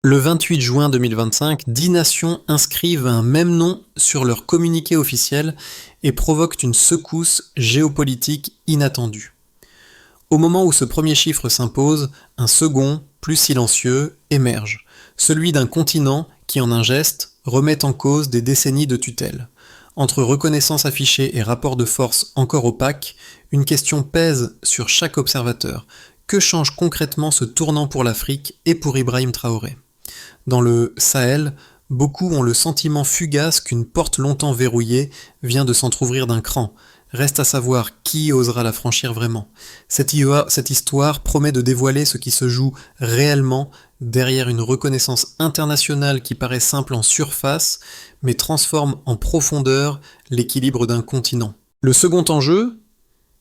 Le 28 juin 2025, 10 nations inscrivent un même nom sur leur communiqué officiel et provoquent une secousse géopolitique inattendue. Au moment où ce premier chiffre s'impose, un second, plus silencieux, émerge, celui d'un continent qui, en un geste, remet en cause des décennies de tutelle. Entre reconnaissance affichée et rapport de force encore opaque, une question pèse sur chaque observateur. Que change concrètement ce tournant pour l'Afrique et pour Ibrahim Traoré ? Dans le Sahel, beaucoup ont le sentiment fugace qu'une porte longtemps verrouillée vient de s'entrouvrir d'un cran. Reste à savoir qui osera la franchir vraiment. Cette histoire promet de dévoiler ce qui se joue réellement derrière une reconnaissance internationale qui paraît simple en surface, mais transforme en profondeur l'équilibre d'un continent. Le second enjeu,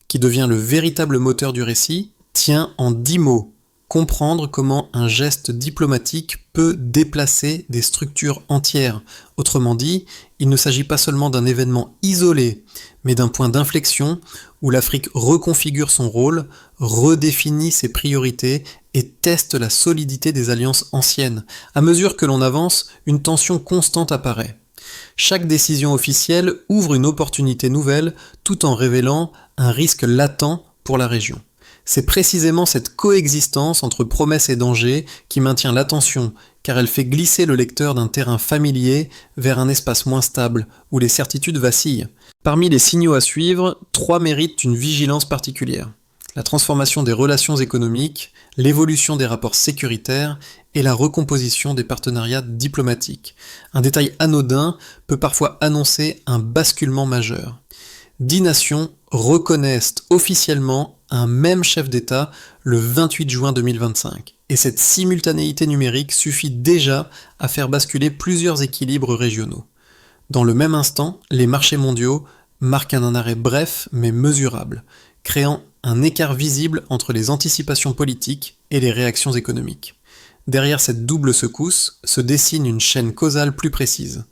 qui devient le véritable moteur du récit, tient en 10 mots. Comprendre comment un geste diplomatique peut déplacer des structures entières. Autrement dit, il ne s'agit pas seulement d'un événement isolé, mais d'un point d'inflexion où l'Afrique reconfigure son rôle, redéfinit ses priorités et teste la solidité des alliances anciennes. À mesure que l'on avance, une tension constante apparaît. Chaque décision officielle ouvre une opportunité nouvelle tout en révélant un risque latent pour la région. C'est précisément cette coexistence entre promesses et dangers qui maintient l'attention, car elle fait glisser le lecteur d'un terrain familier vers un espace moins stable, où les certitudes vacillent. Parmi les signaux à suivre, 3 méritent une vigilance particulière. La transformation des relations économiques, l'évolution des rapports sécuritaires et la recomposition des partenariats diplomatiques. Un détail anodin peut parfois annoncer un basculement majeur. 10 nations reconnaissent officiellement un même chef d'État le 28 juin 2025. Et cette simultanéité numérique suffit déjà à faire basculer plusieurs équilibres régionaux. Dans le même instant, les marchés mondiaux marquent un arrêt bref mais mesurable, créant un écart visible entre les anticipations politiques et les réactions économiques. Derrière cette double secousse se dessine une chaîne causale plus précise.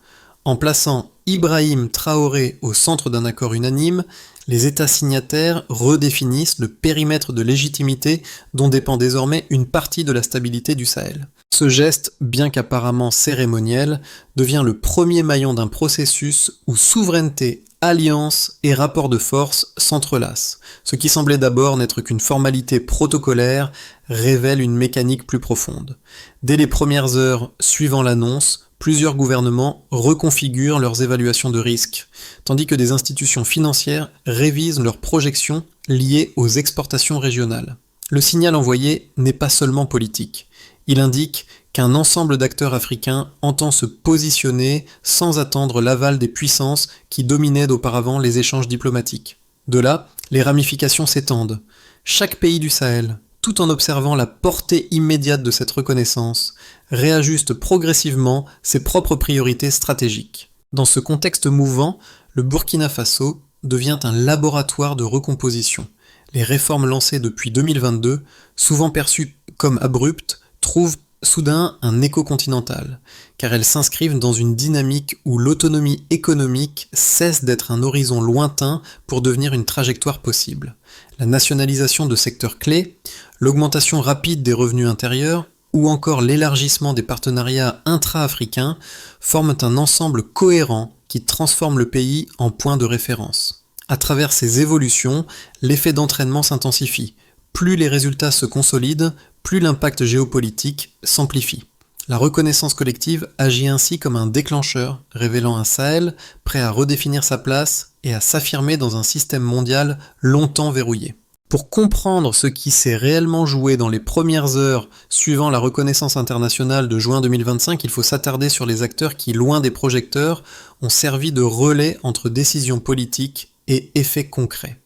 En plaçant Ibrahim Traoré au centre d'un accord unanime, les États signataires redéfinissent le périmètre de légitimité dont dépend désormais une partie de la stabilité du Sahel. Ce geste, bien qu'apparemment cérémoniel, devient le premier maillon d'un processus où souveraineté, alliance et rapport de force s'entrelacent. Ce qui semblait d'abord n'être qu'une formalité protocolaire révèle une mécanique plus profonde. Dès les premières heures suivant l'annonce, plusieurs gouvernements reconfigurent leurs évaluations de risque, tandis que des institutions financières révisent leurs projections liées aux exportations régionales. Le signal envoyé n'est pas seulement politique. Il indique qu'un ensemble d'acteurs africains entend se positionner sans attendre l'aval des puissances qui dominaient auparavant les échanges diplomatiques. De là, les ramifications s'étendent. Chaque pays du Sahel, tout en observant la portée immédiate de cette reconnaissance, réajuste progressivement ses propres priorités stratégiques. Dans ce contexte mouvant, le Burkina Faso devient un laboratoire de recomposition. Les réformes lancées depuis 2022, souvent perçues comme abruptes, trouvent soudain un écho continental, car elles s'inscrivent dans une dynamique où l'autonomie économique cesse d'être un horizon lointain pour devenir une trajectoire possible. La nationalisation de secteurs clés, l'augmentation rapide des revenus intérieurs, ou encore l'élargissement des partenariats intra-africains forment un ensemble cohérent qui transforme le pays en point de référence. À travers ces évolutions, l'effet d'entraînement s'intensifie. Plus les résultats se consolident, plus l'impact géopolitique s'amplifie. La reconnaissance collective agit ainsi comme un déclencheur, révélant un Sahel prêt à redéfinir sa place et à s'affirmer dans un système mondial longtemps verrouillé. Pour comprendre ce qui s'est réellement joué dans les premières heures suivant la reconnaissance internationale de juin 2025, il faut s'attarder sur les acteurs qui, loin des projecteurs, ont servi de relais entre décisions politiques et effets concrets.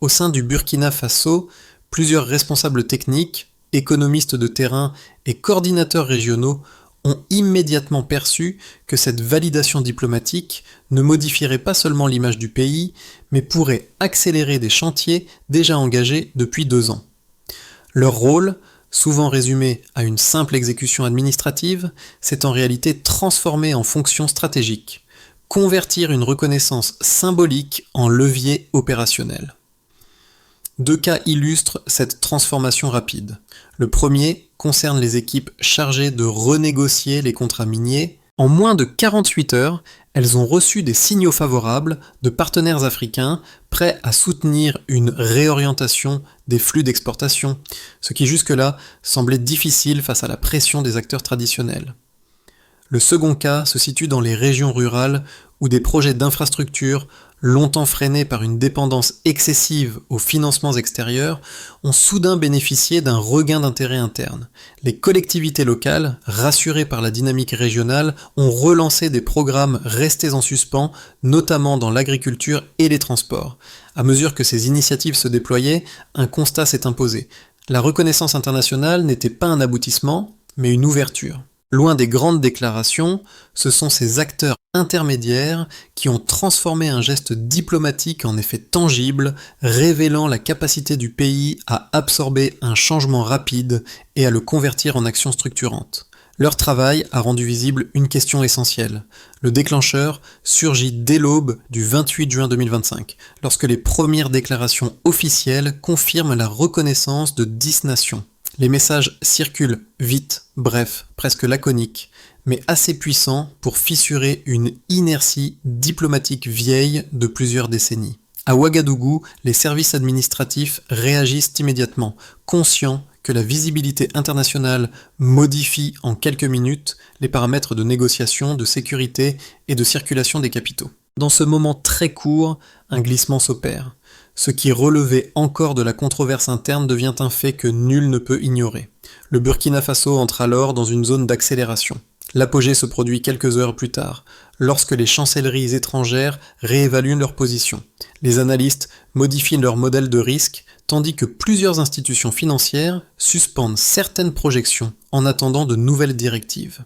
Au sein du Burkina Faso, plusieurs responsables techniques, économistes de terrain et coordinateurs régionaux ont immédiatement perçu que cette validation diplomatique ne modifierait pas seulement l'image du pays, mais pourrait accélérer des chantiers déjà engagés depuis 2 ans. Leur rôle, souvent résumé à une simple exécution administrative, s'est en réalité transformé en fonction stratégique, convertir une reconnaissance symbolique en levier opérationnel. 2 cas illustrent cette transformation rapide. Le premier concerne les équipes chargées de renégocier les contrats miniers. En moins de 48 heures, elles ont reçu des signaux favorables de partenaires africains prêts à soutenir une réorientation des flux d'exportation, ce qui jusque-là semblait difficile face à la pression des acteurs traditionnels. Le second cas se situe dans les régions rurales où des projets d'infrastructures, longtemps freinés par une dépendance excessive aux financements extérieurs, ont soudain bénéficié d'un regain d'intérêt interne. Les collectivités locales, rassurées par la dynamique régionale, ont relancé des programmes restés en suspens, notamment dans l'agriculture et les transports. À mesure que ces initiatives se déployaient, un constat s'est imposé. La reconnaissance internationale n'était pas un aboutissement, mais une ouverture. Loin des grandes déclarations, ce sont ces acteurs intermédiaires qui ont transformé un geste diplomatique en effet tangible, révélant la capacité du pays à absorber un changement rapide et à le convertir en action structurante. Leur travail a rendu visible une question essentielle. Le déclencheur surgit dès l'aube du 28 juin 2025, lorsque les premières déclarations officielles confirment la reconnaissance de 10 nations. Les messages circulent vite, brefs, presque laconiques, mais assez puissants pour fissurer une inertie diplomatique vieille de plusieurs décennies. À Ouagadougou, les services administratifs réagissent immédiatement, conscients que la visibilité internationale modifie en quelques minutes les paramètres de négociation, de sécurité et de circulation des capitaux. Dans ce moment très court, un glissement s'opère. Ce qui relevait encore de la controverse interne devient un fait que nul ne peut ignorer. Le Burkina Faso entre alors dans une zone d'accélération. L'apogée se produit quelques heures plus tard, lorsque les chancelleries étrangères réévaluent leur position. Les analystes modifient leur modèle de risque, tandis que plusieurs institutions financières suspendent certaines projections en attendant de nouvelles directives.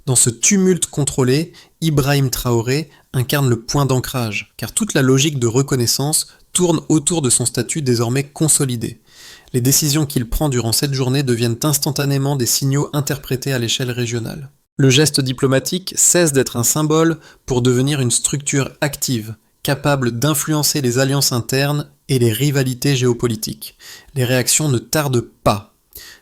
Dans ce tumulte contrôlé, Ibrahim Traoré incarne le point d'ancrage, car toute la logique de reconnaissance tourne autour de son statut désormais consolidé. Les décisions qu'il prend durant cette journée deviennent instantanément des signaux interprétés à l'échelle régionale. Le geste diplomatique cesse d'être un symbole pour devenir une structure active, capable d'influencer les alliances internes et les rivalités géopolitiques. Les réactions ne tardent pas.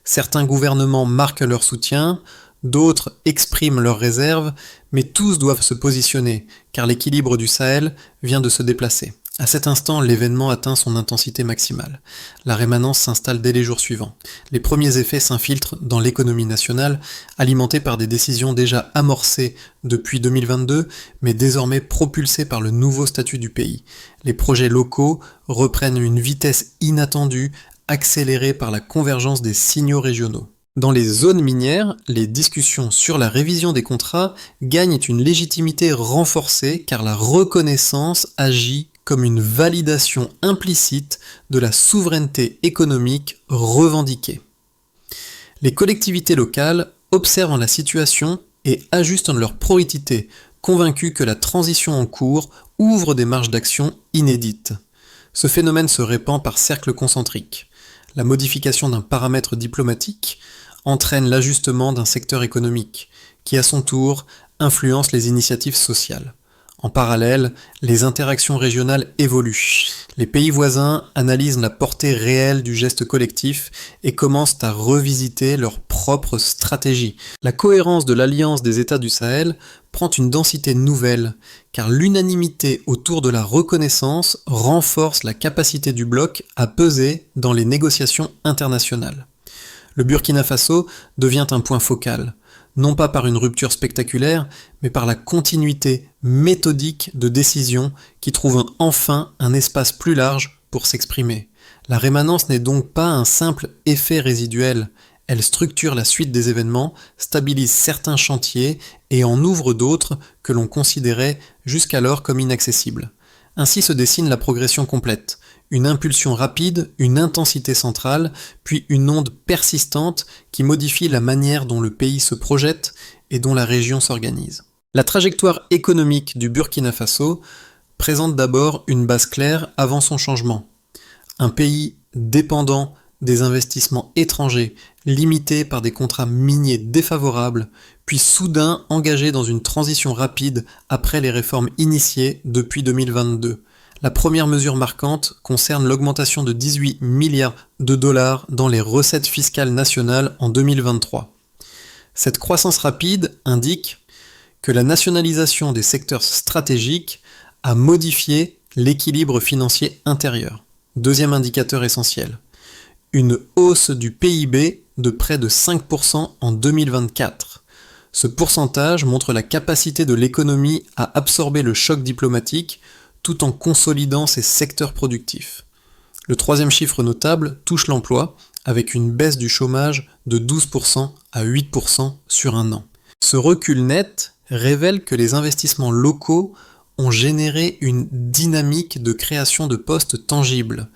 Certains gouvernements marquent leur soutien, d'autres expriment leurs réserves, mais tous doivent se positionner, car l'équilibre du Sahel vient de se déplacer. À cet instant, l'événement atteint son intensité maximale. La rémanence s'installe dès les jours suivants. Les premiers effets s'infiltrent dans l'économie nationale, alimentée par des décisions déjà amorcées depuis 2022, mais désormais propulsées par le nouveau statut du pays. Les projets locaux reprennent une vitesse inattendue, accélérée par la convergence des signaux régionaux. Dans les zones minières, les discussions sur la révision des contrats gagnent une légitimité renforcée car la reconnaissance agit comme une validation implicite de la souveraineté économique revendiquée. Les collectivités locales observent la situation et ajustent leur priorité, convaincus que la transition en cours ouvre des marges d'action inédites. Ce phénomène se répand par cercles concentriques. La modification d'un paramètre diplomatique entraîne l'ajustement d'un secteur économique, qui à son tour influence les initiatives sociales. En parallèle, les interactions régionales évoluent. Les pays voisins analysent la portée réelle du geste collectif et commencent à revisiter leur propre stratégie. La cohérence de l'alliance des États du Sahel prend une densité nouvelle, car l'unanimité autour de la reconnaissance renforce la capacité du bloc à peser dans les négociations internationales. Le Burkina Faso devient un point focal, non pas par une rupture spectaculaire, mais par la continuité méthodique de décisions qui trouvent enfin un espace plus large pour s'exprimer. La rémanence n'est donc pas un simple effet résiduel, elle structure la suite des événements, stabilise certains chantiers et en ouvre d'autres que l'on considérait jusqu'alors comme inaccessibles. Ainsi se dessine la progression complète. Une impulsion rapide, une intensité centrale, puis une onde persistante qui modifie la manière dont le pays se projette et dont la région s'organise. La trajectoire économique du Burkina Faso présente d'abord une base claire avant son changement. Un pays dépendant des investissements étrangers, limité par des contrats miniers défavorables, puis soudain engagé dans une transition rapide après les réformes initiées depuis 2022. La première mesure marquante concerne l'augmentation de 18 milliards de dollars dans les recettes fiscales nationales en 2023. Cette croissance rapide indique que la nationalisation des secteurs stratégiques a modifié l'équilibre financier intérieur. Deuxième indicateur essentiel. Une hausse du PIB de près de 5% en 2024. Ce pourcentage montre la capacité de l'économie à absorber le choc diplomatique tout en consolidant ses secteurs productifs. Le troisième chiffre notable touche l'emploi, avec une baisse du chômage de 12% à 8% sur un an. Ce recul net révèle que les investissements locaux ont généré une dynamique de création de postes tangibles.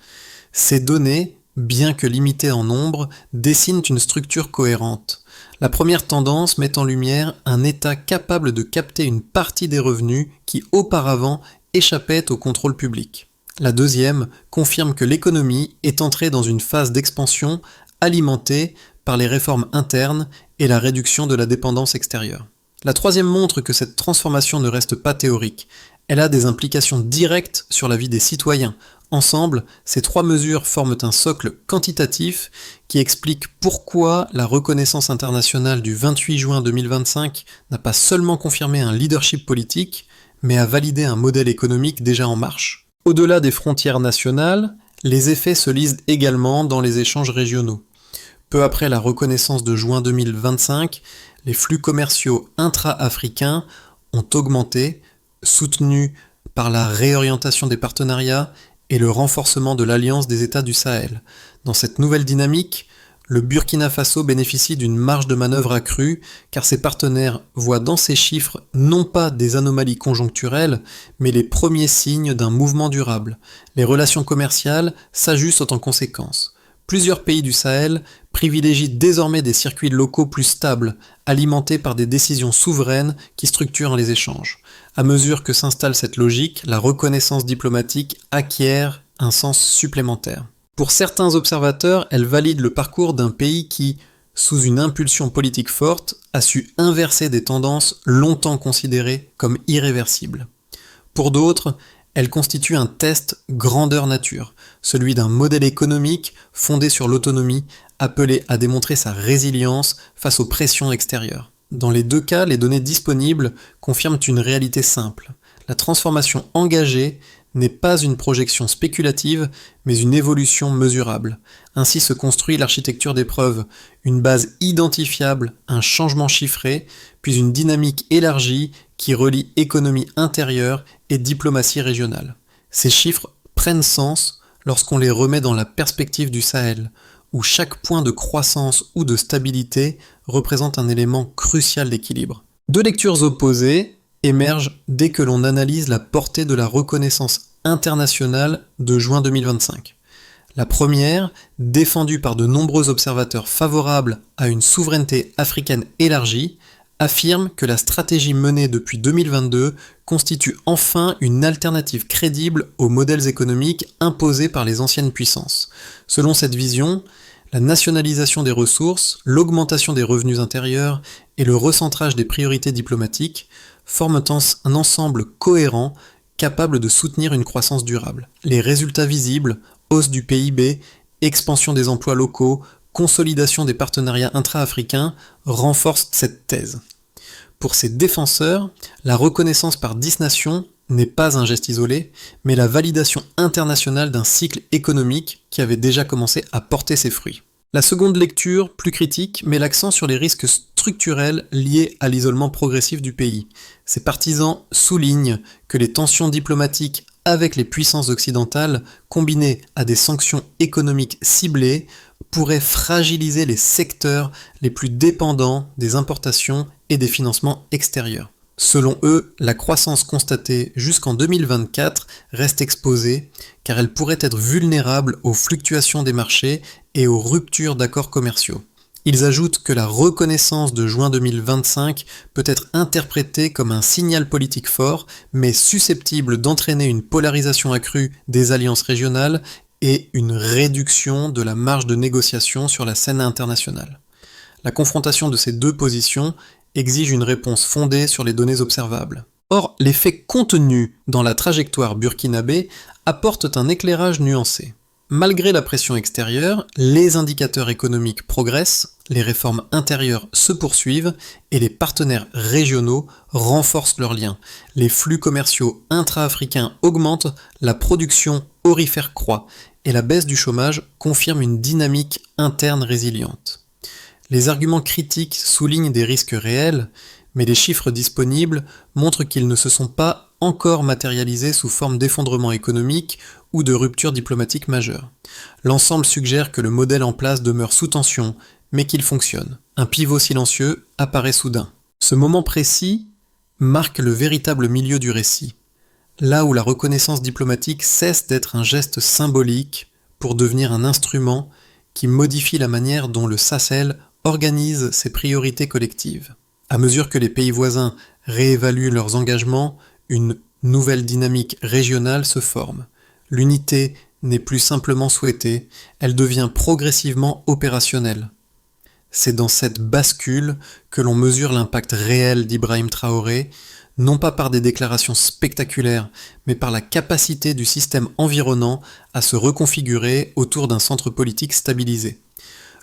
Ces données, bien que limitées en nombre, dessinent une structure cohérente. La première tendance met en lumière un État capable de capter une partie des revenus qui auparavant échappaient au contrôle public. La deuxième confirme que l'économie est entrée dans une phase d'expansion alimentée par les réformes internes et la réduction de la dépendance extérieure. La troisième montre que cette transformation ne reste pas théorique. Elle a des implications directes sur la vie des citoyens. Ensemble, ces trois mesures forment un socle quantitatif qui explique pourquoi la reconnaissance internationale du 28 juin 2025 n'a pas seulement confirmé un leadership politique, mais a validé un modèle économique déjà en marche. Au-delà des frontières nationales, les effets se lisent également dans les échanges régionaux. Peu après la reconnaissance de juin 2025, les flux commerciaux intra-africains ont augmenté, soutenus par la réorientation des partenariats et le renforcement de l'Alliance des États du Sahel. Dans cette nouvelle dynamique, le Burkina Faso bénéficie d'une marge de manœuvre accrue car ses partenaires voient dans ces chiffres non pas des anomalies conjoncturelles, mais les premiers signes d'un mouvement durable. Les relations commerciales s'ajustent en conséquence. Plusieurs pays du Sahel privilégient désormais des circuits locaux plus stables, alimentés par des décisions souveraines qui structurent les échanges. À mesure que s'installe cette logique, la reconnaissance diplomatique acquiert un sens supplémentaire. Pour certains observateurs, elle valide le parcours d'un pays qui, sous une impulsion politique forte, a su inverser des tendances longtemps considérées comme irréversibles. Pour d'autres, elle constitue un test grandeur nature, celui d'un modèle économique fondé sur l'autonomie, appelé à démontrer sa résilience face aux pressions extérieures. Dans les deux cas, les données disponibles confirment une réalité simple. La transformation engagée n'est pas une projection spéculative, mais une évolution mesurable. Ainsi se construit l'architecture des preuves, une base identifiable, un changement chiffré, puis une dynamique élargie qui relie économie intérieure et diplomatie régionale. Ces chiffres prennent sens lorsqu'on les remet dans la perspective du Sahel, où chaque point de croissance ou de stabilité représente un élément crucial d'équilibre. Deux lectures opposées émergent dès que l'on analyse la portée de la reconnaissance internationale de juin 2025. La première, défendue par de nombreux observateurs favorables à une souveraineté africaine élargie, affirme que la stratégie menée depuis 2022 constitue enfin une alternative crédible aux modèles économiques imposés par les anciennes puissances. Selon cette vision, la nationalisation des ressources, l'augmentation des revenus intérieurs et le recentrage des priorités diplomatiques forment un ensemble cohérent capable de soutenir une croissance durable. Les résultats visibles, hausse du PIB, expansion des emplois locaux, consolidation des partenariats intra-africains, renforcent cette thèse. Pour ces défenseurs, la reconnaissance par 10 nations n'est pas un geste isolé, mais la validation internationale d'un cycle économique qui avait déjà commencé à porter ses fruits. La seconde lecture, plus critique, met l'accent sur les risques structurels liés à l'isolement progressif du pays. Ses partisans soulignent que les tensions diplomatiques avec les puissances occidentales, combinées à des sanctions économiques ciblées, pourraient fragiliser les secteurs les plus dépendants des importations et des financements extérieurs. Selon eux, la croissance constatée jusqu'en 2024 reste exposée car elle pourrait être vulnérable aux fluctuations des marchés et aux ruptures d'accords commerciaux. Ils ajoutent que la reconnaissance de juin 2025 peut être interprétée comme un signal politique fort, mais susceptible d'entraîner une polarisation accrue des alliances régionales et une réduction de la marge de négociation sur la scène internationale. La confrontation de ces deux positions exige une réponse fondée sur les données observables. Or, les faits contenus dans la trajectoire burkinabé apportent un éclairage nuancé. Malgré la pression extérieure, les indicateurs économiques progressent, les réformes intérieures se poursuivent et les partenaires régionaux renforcent leurs liens. Les flux commerciaux intra-africains augmentent, la production aurifère croît et la baisse du chômage confirme une dynamique interne résiliente. Les arguments critiques soulignent des risques réels, mais les chiffres disponibles montrent qu'ils ne se sont pas encore matérialisés sous forme d'effondrement économique ou de rupture diplomatique majeure. L'ensemble suggère que le modèle en place demeure sous tension, mais qu'il fonctionne. Un pivot silencieux apparaît soudain. Ce moment précis marque le véritable milieu du récit, là où la reconnaissance diplomatique cesse d'être un geste symbolique pour devenir un instrument qui modifie la manière dont le Sahel organise ses priorités collectives. À mesure que les pays voisins réévaluent leurs engagements, une nouvelle dynamique régionale se forme. L'unité n'est plus simplement souhaitée, elle devient progressivement opérationnelle. C'est dans cette bascule que l'on mesure l'impact réel d'Ibrahim Traoré, non pas par des déclarations spectaculaires, mais par la capacité du système environnant à se reconfigurer autour d'un centre politique stabilisé.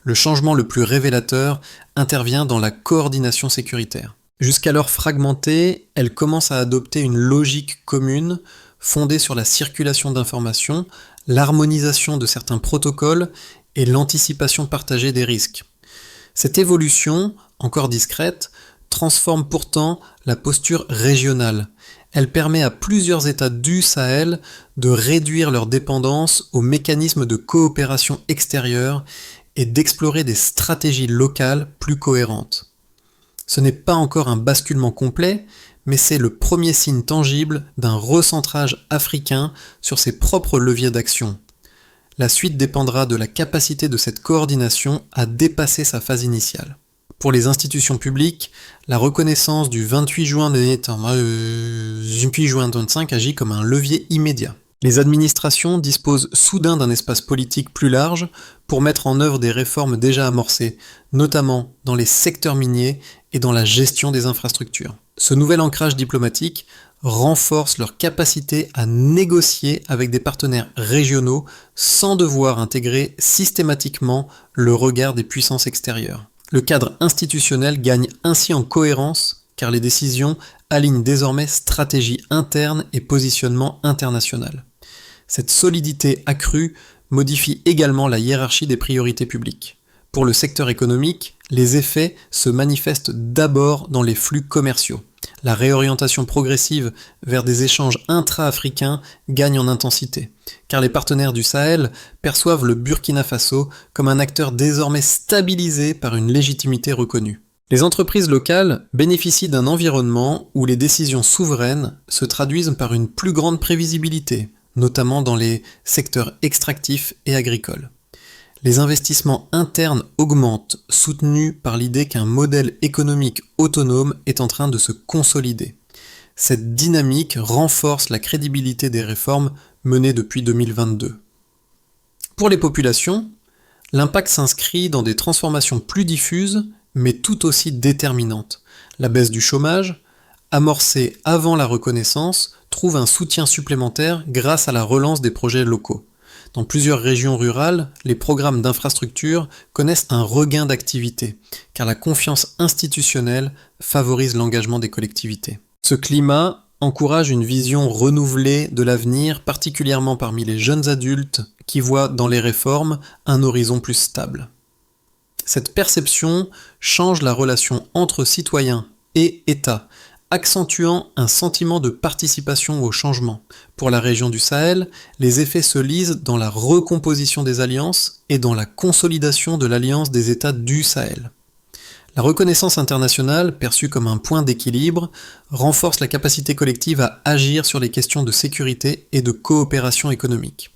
Le changement le plus révélateur intervient dans la coordination sécuritaire. Jusqu'alors fragmentée, elle commence à adopter une logique commune fondée sur la circulation d'informations, l'harmonisation de certains protocoles et l'anticipation partagée des risques. Cette évolution, encore discrète, transforme pourtant la posture régionale. Elle permet à plusieurs États du Sahel de réduire leur dépendance aux mécanismes de coopération extérieure et d'explorer des stratégies locales plus cohérentes. Ce n'est pas encore un basculement complet, mais c'est le premier signe tangible d'un recentrage africain sur ses propres leviers d'action. La suite dépendra de la capacité de cette coordination à dépasser sa phase initiale. Pour les institutions publiques, la reconnaissance du 28 juin 2025 agit comme un levier immédiat. Les administrations disposent soudain d'un espace politique plus large pour mettre en œuvre des réformes déjà amorcées, notamment dans les secteurs miniers et dans la gestion des infrastructures. Ce nouvel ancrage diplomatique renforce leur capacité à négocier avec des partenaires régionaux sans devoir intégrer systématiquement le regard des puissances extérieures. Le cadre institutionnel gagne ainsi en cohérence car les décisions alignent désormais stratégie interne et positionnement international. Cette solidité accrue modifie également la hiérarchie des priorités publiques. Pour le secteur économique, les effets se manifestent d'abord dans les flux commerciaux. La réorientation progressive vers des échanges intra-africains gagne en intensité, car les partenaires du Sahel perçoivent le Burkina Faso comme un acteur désormais stabilisé par une légitimité reconnue. Les entreprises locales bénéficient d'un environnement où les décisions souveraines se traduisent par une plus grande prévisibilité, notamment dans les secteurs extractifs et agricoles. Les investissements internes augmentent, soutenus par l'idée qu'un modèle économique autonome est en train de se consolider. Cette dynamique renforce la crédibilité des réformes menées depuis 2022. Pour les populations, l'impact s'inscrit dans des transformations plus diffuses, mais tout aussi déterminantes. La baisse du chômage, amorcée avant la reconnaissance, trouve un soutien supplémentaire grâce à la relance des projets locaux. Dans plusieurs régions rurales, les programmes d'infrastructure connaissent un regain d'activité, car la confiance institutionnelle favorise l'engagement des collectivités. Ce climat encourage une vision renouvelée de l'avenir, particulièrement parmi les jeunes adultes qui voient dans les réformes un horizon plus stable. Cette perception change la relation entre citoyens et État, accentuant un sentiment de participation au changement. Pour la région du Sahel, les effets se lisent dans la recomposition des alliances et dans la consolidation de l'alliance des États du Sahel. La reconnaissance internationale, perçue comme un point d'équilibre, renforce la capacité collective à agir sur les questions de sécurité et de coopération économique.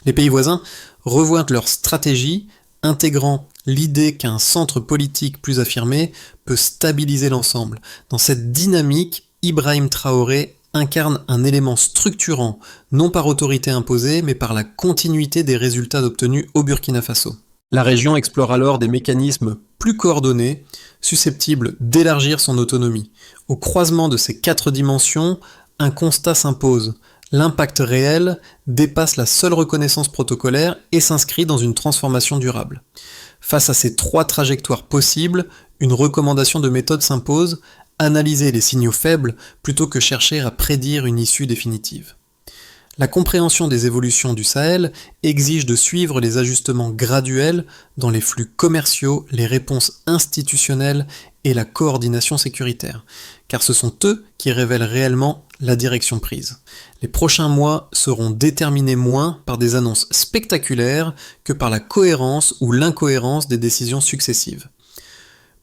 Les pays voisins revoient leur stratégie, intégrant l'idée qu'un centre politique plus affirmé peut stabiliser l'ensemble. Dans cette dynamique, Ibrahim Traoré incarne un élément structurant, non par autorité imposée, mais par la continuité des résultats obtenus au Burkina Faso. La région explore alors des mécanismes plus coordonnés, susceptibles d'élargir son autonomie. Au croisement de ces 4 dimensions, un constat s'impose. L'impact réel dépasse la seule reconnaissance protocolaire et s'inscrit dans une transformation durable. Face à ces 3 trajectoires possibles, une recommandation de méthode s'impose: analyser les signaux faibles plutôt que chercher à prédire une issue définitive. La compréhension des évolutions du Sahel exige de suivre les ajustements graduels dans les flux commerciaux, les réponses institutionnelles et la coordination sécuritaire, car ce sont eux qui révèlent réellement la direction prise. Les prochains mois seront déterminés moins par des annonces spectaculaires que par la cohérence ou l'incohérence des décisions successives.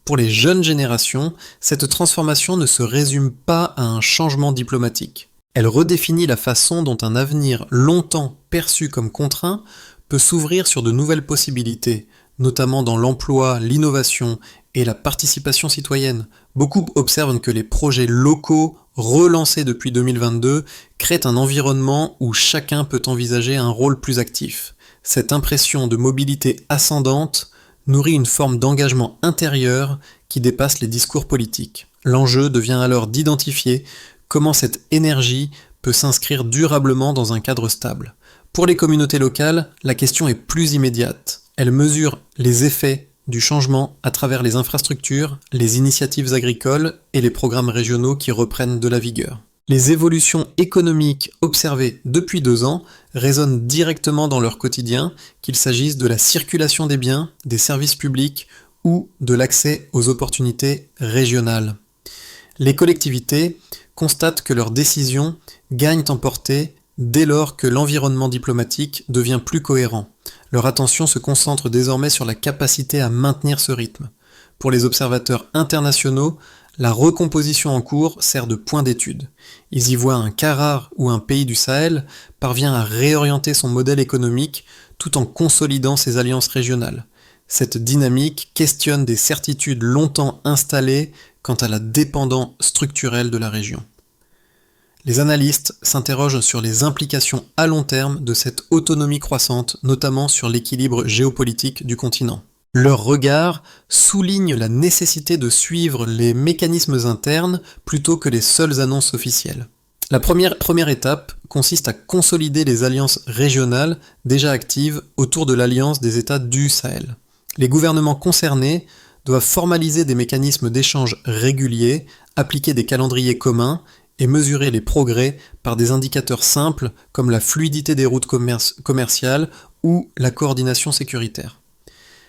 Pour les jeunes générations, cette transformation ne se résume pas à un changement diplomatique. Elle redéfinit la façon dont un avenir longtemps perçu comme contraint peut s'ouvrir sur de nouvelles possibilités, notamment dans l'emploi, l'innovation et la participation citoyenne. Beaucoup observent que les projets locaux relancés depuis 2022 créent un environnement où chacun peut envisager un rôle plus actif. Cette impression de mobilité ascendante nourrit une forme d'engagement intérieur qui dépasse les discours politiques. L'enjeu devient alors d'identifier comment cette énergie peut s'inscrire durablement dans un cadre stable. Pour les communautés locales, la question est plus immédiate. Elle mesure les effets du changement à travers les infrastructures, les initiatives agricoles et les programmes régionaux qui reprennent de la vigueur. Les évolutions économiques observées depuis 2 ans résonnent directement dans leur quotidien, qu'il s'agisse de la circulation des biens, des services publics ou de l'accès aux opportunités régionales. Les collectivités constatent que leurs décisions gagnent en portée dès lors que l'environnement diplomatique devient plus cohérent. Leur attention se concentre désormais sur la capacité à maintenir ce rythme. Pour les observateurs internationaux, la recomposition en cours sert de point d'étude. Ils y voient un cas rare où un pays du Sahel parvient à réorienter son modèle économique tout en consolidant ses alliances régionales. Cette dynamique questionne des certitudes longtemps installées quant à la dépendance structurelle de la région. Les analystes s'interrogent sur les implications à long terme de cette autonomie croissante, notamment sur l'équilibre géopolitique du continent. Leur regard souligne la nécessité de suivre les mécanismes internes plutôt que les seules annonces officielles. La première étape consiste à consolider les alliances régionales déjà actives autour de l'alliance des États du Sahel. Les gouvernements concernés doivent formaliser des mécanismes d'échange réguliers, appliquer des calendriers communs et mesurer les progrès par des indicateurs simples comme la fluidité des routes commerciales ou la coordination sécuritaire.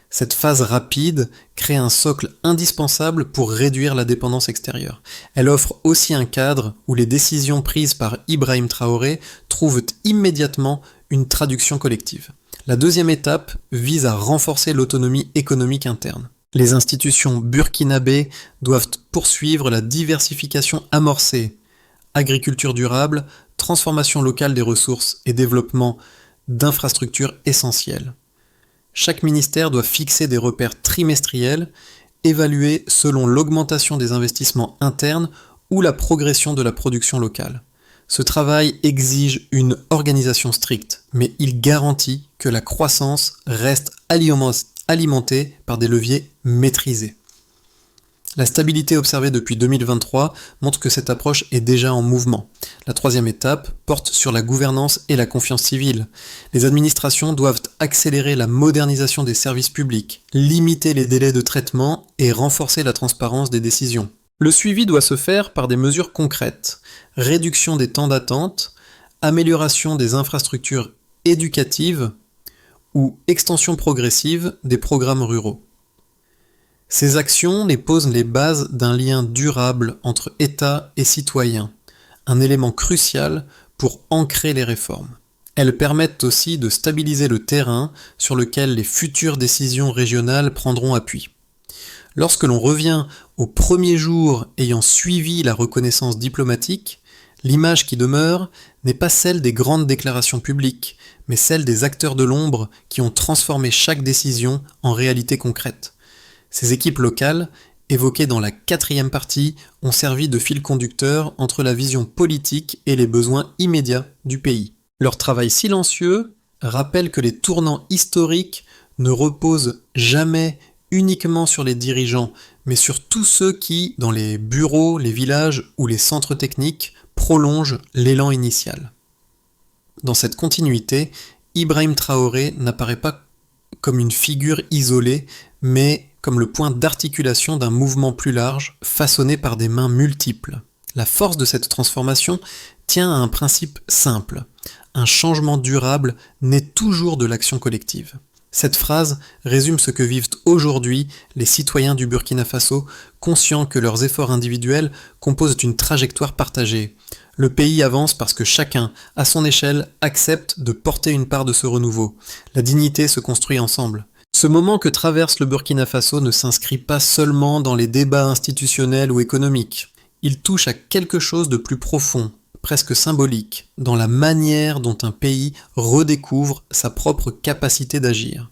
Cette phase rapide crée un socle indispensable pour réduire la dépendance extérieure. Elle offre aussi un cadre où les décisions prises par Ibrahim Traoré trouvent immédiatement une traduction collective. La deuxième étape vise à renforcer l'autonomie économique interne. Les institutions burkinabées doivent poursuivre la diversification amorcée: agriculture durable, transformation locale des ressources et développement d'infrastructures essentielles. Chaque ministère doit fixer des repères trimestriels, évalués selon l'augmentation des investissements internes ou la progression de la production locale. Ce travail exige une organisation stricte, mais il garantit que la croissance reste alimentée par des leviers maîtrisés. La stabilité observée depuis 2023 montre que cette approche est déjà en mouvement. La troisième étape porte sur la gouvernance et la confiance civile. Les administrations doivent accélérer la modernisation des services publics, limiter les délais de traitement et renforcer la transparence des décisions. Le suivi doit se faire par des mesures concrètes: réduction des temps d'attente, amélioration des infrastructures éducatives ou extension progressive des programmes ruraux. Ces actions posent les bases d'un lien durable entre État et citoyens, un élément crucial pour ancrer les réformes. Elles permettent aussi de stabiliser le terrain sur lequel les futures décisions régionales prendront appui. Lorsque l'on revient aux premiers jours ayant suivi la reconnaissance diplomatique, l'image qui demeure n'est pas celle des grandes déclarations publiques, mais celle des acteurs de l'ombre qui ont transformé chaque décision en réalité concrète. Ces équipes locales, évoquées dans la 4e partie, ont servi de fil conducteur entre la vision politique et les besoins immédiats du pays. Leur travail silencieux rappelle que les tournants historiques ne repose jamais uniquement sur les dirigeants, mais sur tous ceux qui, dans les bureaux, les villages ou les centres techniques, prolongent l'élan initial. Dans cette continuité, Ibrahim Traoré n'apparaît pas comme une figure isolée, mais comme le point d'articulation d'un mouvement plus large, façonné par des mains multiples. La force de cette transformation tient à un principe simple. Un changement durable naît toujours de l'action collective. Cette phrase résume ce que vivent aujourd'hui les citoyens du Burkina Faso, conscients que leurs efforts individuels composent une trajectoire partagée. Le pays avance parce que chacun, à son échelle, accepte de porter une part de ce renouveau. La dignité se construit ensemble. Ce moment que traverse le Burkina Faso ne s'inscrit pas seulement dans les débats institutionnels ou économiques. Il touche à quelque chose de plus profond, presque symbolique, dans la manière dont un pays redécouvre sa propre capacité d'agir.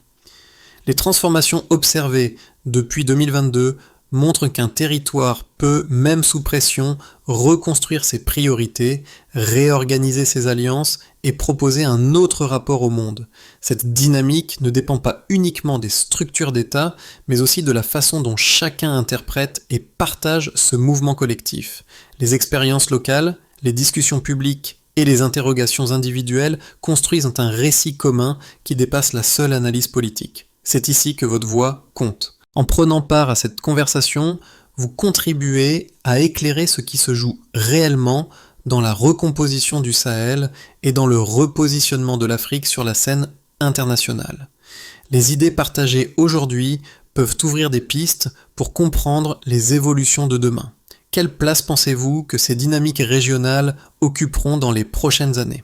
Les transformations observées depuis 2022 montrent qu'un territoire peut, même sous pression, reconstruire ses priorités, réorganiser ses alliances et proposer un autre rapport au monde. Cette dynamique ne dépend pas uniquement des structures d'État, mais aussi de la façon dont chacun interprète et partage ce mouvement collectif. Les expériences locales, les discussions publiques et les interrogations individuelles construisent un récit commun qui dépasse la seule analyse politique. C'est ici que votre voix compte. En prenant part à cette conversation, vous contribuez à éclairer ce qui se joue réellement dans la recomposition du Sahel et dans le repositionnement de l'Afrique sur la scène internationale. Les idées partagées aujourd'hui peuvent ouvrir des pistes pour comprendre les évolutions de demain. Quelle place pensez-vous que ces dynamiques régionales occuperont dans les prochaines années ?